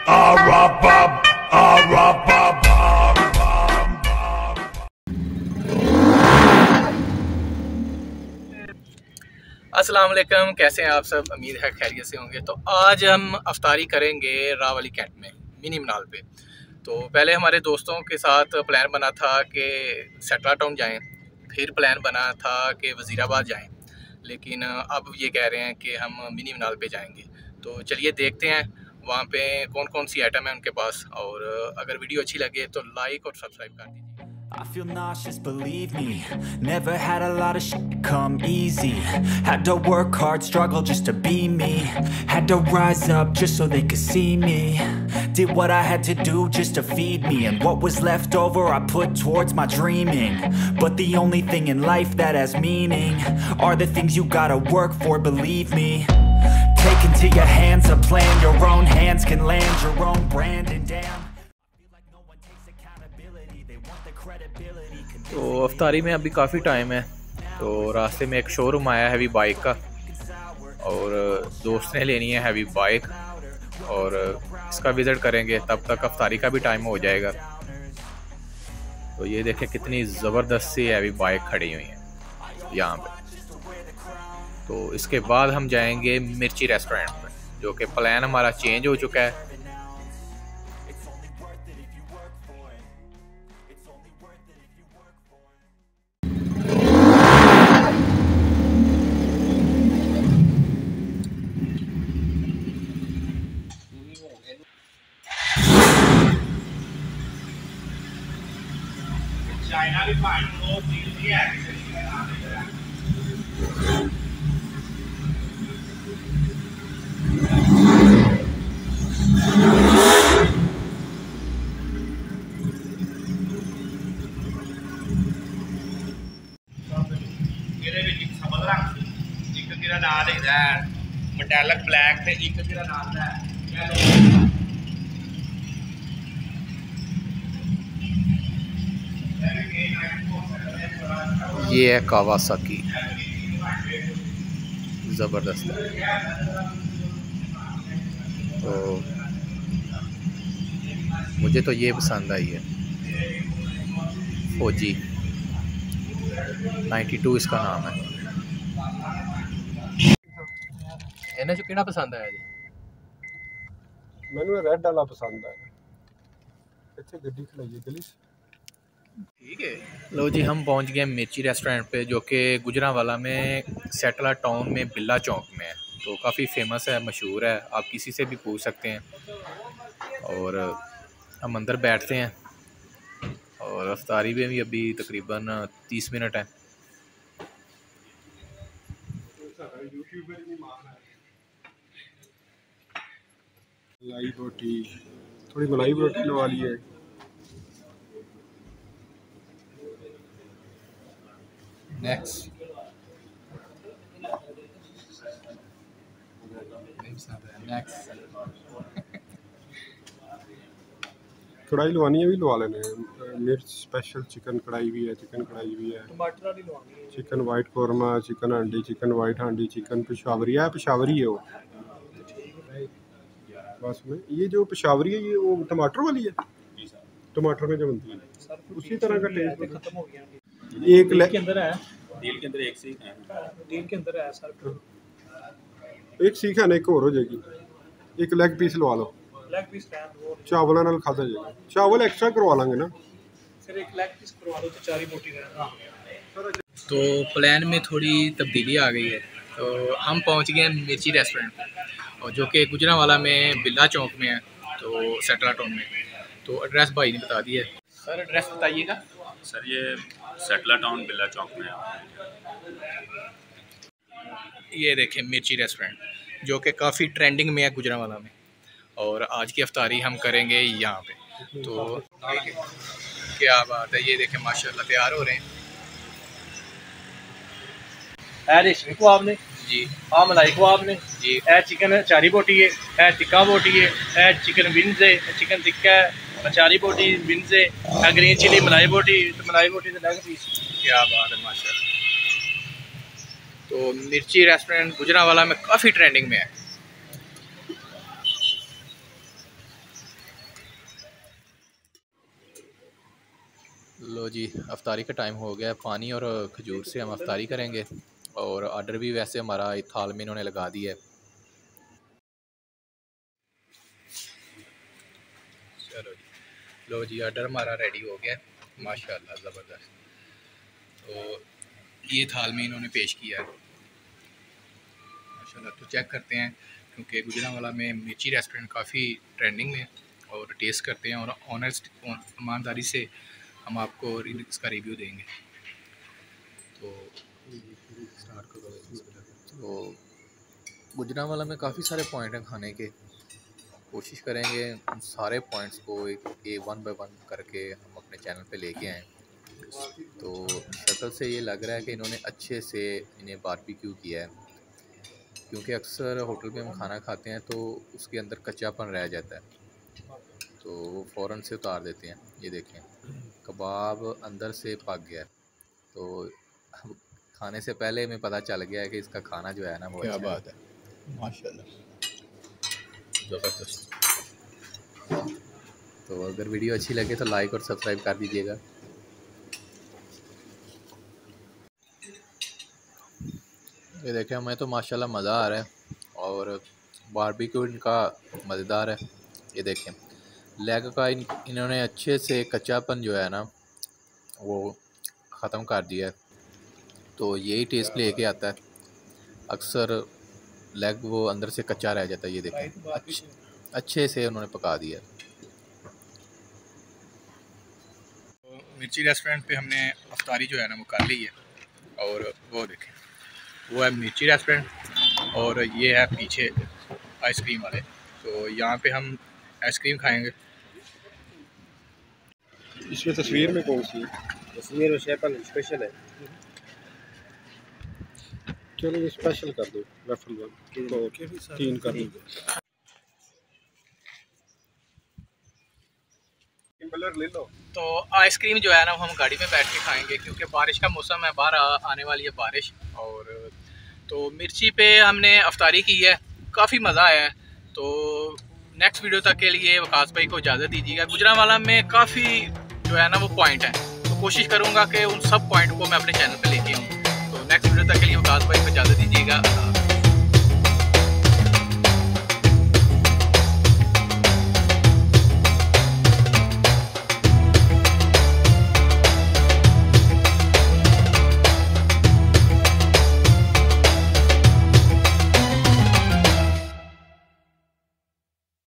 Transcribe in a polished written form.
अस्सलाम वालेकुम, कैसे हैं आप सब? उम्मीद है खैरियत से होंगे। तो आज हम अफ्तारी करेंगे रावली कैंट में, मिनी मनाल पे। तो पहले हमारे दोस्तों के साथ प्लान बना था कि सेटला टाउन जाएं, फिर प्लान बना था कि वज़ीराबाद जाएं, लेकिन अब ये कह रहे हैं कि हम मिनी मनाल पे जाएंगे। तो चलिए देखते हैं वहाँ पे कौन कौन सी आइटम है उनके पास, और अगर वीडियो अच्छी लगे तो लाइक और सब्सक्राइब कर दीजिए। I feel nauseous, believe me. Never had a lot of shit come easy. Had to work hard, struggle just to be me. Had to rise up just so they could see me. Did what I had to do just to feed me. And what was left over I put towards my dreaming. But the only thing in life that has meaning are the things you gotta work for, believe me. Take into your hands a plan. Your own hands can land your own brand. And damn, तो अफ्तारी में अभी काफ़ी time है। तो रास्ते में एक showroom आया है हैवी बाइक का, और दोस्त ने लेनी है हैवी बाइक, और इसका विज़िट करेंगे, तब तक अफ्तारी का भी टाइम हो जाएगा। तो ये देखें कितनी ज़बरदस्त सी हैवी बाइक खड़ी हुई है यहाँ पे। तो इसके बाद हम जाएंगे मिर्ची रेस्टोरेंट पे, जो कि प्लान हमारा चेंज हो चुका है। चाइना भी फाइन को चीज है ਇਹਦੇ ਵਿੱਚ ਇੱਕ ਸਬਲ ਰੰਗ ਸੀ, ਇੱਕ ਤੇਰਾ ਨਾਮ ਲਿਖਦਾ ਹੈ ਮੈਟੈਲਿਕ ਬਲੈਕ ਤੇ ਇੱਕ ਤੇਰਾ ਨਾਮ ਦਾ ਹੈ ये है कावासाकी, ज़बरदस्त है। तो मुझे तो ये पसंद आई है, फौजी 92 इसका नाम है। इन्हें जो किहड़ा पसंद आया जी? मैनू रेड वाला पसंद आया। इतने गड्डी खलाई गली ठीक है। लो जी, हम पहुंच गए मिर्ची रेस्टोरेंट पे, जो कि गुजरांवाला में सेटला टाउन में बिल्ला चौक में है। तो काफ़ी फेमस है, मशहूर है, आप किसी से भी पूछ सकते हैं। और हम अंदर बैठते हैं, और अफ्तारी में भी अभी तकरीबन 30 मिनट है। मलाई बोटी, थोड़ी मलाई बोटी लगा ली है। नेक्स्ट कढ़ाई लवानी है भी लवा लेने। मिर्च स्पेशल चिकन कढ़ाई भी है, चिकन कढ़ाई भी है, चिकन वाइट कौरमा, चिकन हांडी, चिकन वाइट हांडी, चिकन पेशावरी है। पेशावरी है वो बस में। ये जो पेशावरी है ये वो टमाटर वाली है, टमाटर में जो बनती है उसी तरह का टेस्ट खत्म हो गया। एक लेग के अंदर है, डील के अंदर एक सीख है, डील के अंदर है सर, एक सीख है ना, एक और हो जाएगी। एक लेग पीस लवा लो, लेग पीस चावलों नाल खाता जाएगा। चावल एक्स्ट्रा करवा लेंगे ना, फिर एक लेग पीस करवा लो तो चारी बोटी रहेगा। तो प्लान में थोड़ी तब्दीली आ गई है। तो हम पहुंच गए मिर्ची रेस्टोरेंट पे, और जो कि गुजरांवाला में बिल्ला चौक में है, तो सेटला टाउन में। तो एड्रेस भाई ने बता दिया। सर एड्रेस बताइएगा। सर ये सेटला टाउन बिल्ला चौक में है। ये देखें मिर्ची रेस्टोरेंट, जो कि काफ़ी ट्रेंडिंग में है गुजरांवाला में, और आज की अफ्तारी हम करेंगे यहाँ पे। तो क्या बात है, ये देखें माशाल्लाह तैयार हो रहे हैं। रेशमी को आपने जी, हाँ मलाई को आपने जी, चिकन चारी बोटी है, टिक्का बोटी है, चिकन विंग्स है, चिकन टिक्का है, चारी बोटी विंग्स है, ग्रीन चिली मलाई बोटी, तो मलाई बोटी तो लेग पीस। क्या बात है माशाल्लाह। तो मिर्ची रेस्टोरेंट गुजरांवाला में काफ़ी ट्रेंडिंग में है। लो जी, अफ्तारी का टाइम हो गया। पानी और खजूर से हम अफ्तारी करेंगे और ऑर्डर भी वैसे हमारा एक थाल में इन्होंने लगा दिया है। चलो जी, लो जी, ऑर्डर हमारा रेडी हो गया माशाल्लाह, ज़बरदस्त। तो ये थाल में इन्होंने पेश किया है माशाल्लाह। तो चेक करते हैं, क्योंकि गुजरांवाला में मिर्ची रेस्टोरेंट काफ़ी ट्रेंडिंग में, और टेस्ट करते हैं और ऑनेस्ट ईमानदारी से हम आपको इसका रिव्यू देंगे। तो गुजरांवाला में काफ़ी सारे पॉइंट हैं खाने के, कोशिश करेंगे उन सारे पॉइंट्स को एक वन बाय वन करके हम अपने चैनल पे लेके आएँ। तो शक्ल से ये लग रहा है कि इन्होंने अच्छे से इन्हें बारबेक्यू किया है, क्योंकि अक्सर होटल में हम खाना खाते हैं तो उसके अंदर कच्चापन रह जाता है, तो वो फ़ौरन से उतार देते हैं। ये देखें, कबाब अंदर से पक गया है। तो खाने से पहले हमें पता चल गया है कि इसका खाना जो है ना वो क्या बात है माशाल्लाह, ज़बरदस्त। तो अगर वीडियो अच्छी लगे तो लाइक और सब्सक्राइब कर दीजिएगा। ये देखें, हमें तो माशाल्लाह मज़ा आ रहा है और बारबेक्यू इनका मज़ेदार है। ये देखें, लेग का इन्होंने अच्छे से कच्चापन जो है ना वो ख़त्म कर दिया है। तो यही टेस्ट लेके आता है, अक्सर लेग वो अंदर से कच्चा रह जाता है। ये देखें, अच्छे से उन्होंने पका दिया। मिर्ची रेस्टोरेंट पे हमने अफ्तारी जो है ना वो कर ली है, और वो देखें, वो है मिर्ची रेस्टोरेंट और ये है पीछे आइसक्रीम वाले। तो यहाँ पे हम आइसक्रीम खाएंगे। इसमें तस्वीर में कौन सी है? तस्वीर में शेपल स्पेशल है। चलो ये स्पेशल कर दो, रफल वन तो 3 कर दो। ले लो। तो आइसक्रीम जो है ना वो हम गाड़ी में बैठ के खाएंगे, क्योंकि बारिश का मौसम है, बाहर आने वाली है बारिश। और तो मिर्ची पे हमने अफ्तारी की है, काफ़ी मज़ा आया है। तो नेक्स्ट वीडियो तक के लिए वकास भाई को इजाज़त दीजिएगा। गुजरांवाला में काफ़ी जो है ना वो पॉइंट है, तो कोशिश करूँगा कि उन सब पॉइंट को मैं अपने चैनल पे लेके आऊँ। तो नेक्स्ट वीडियो तक के लिए वकास भाई को इजाज़त दीजिएगा।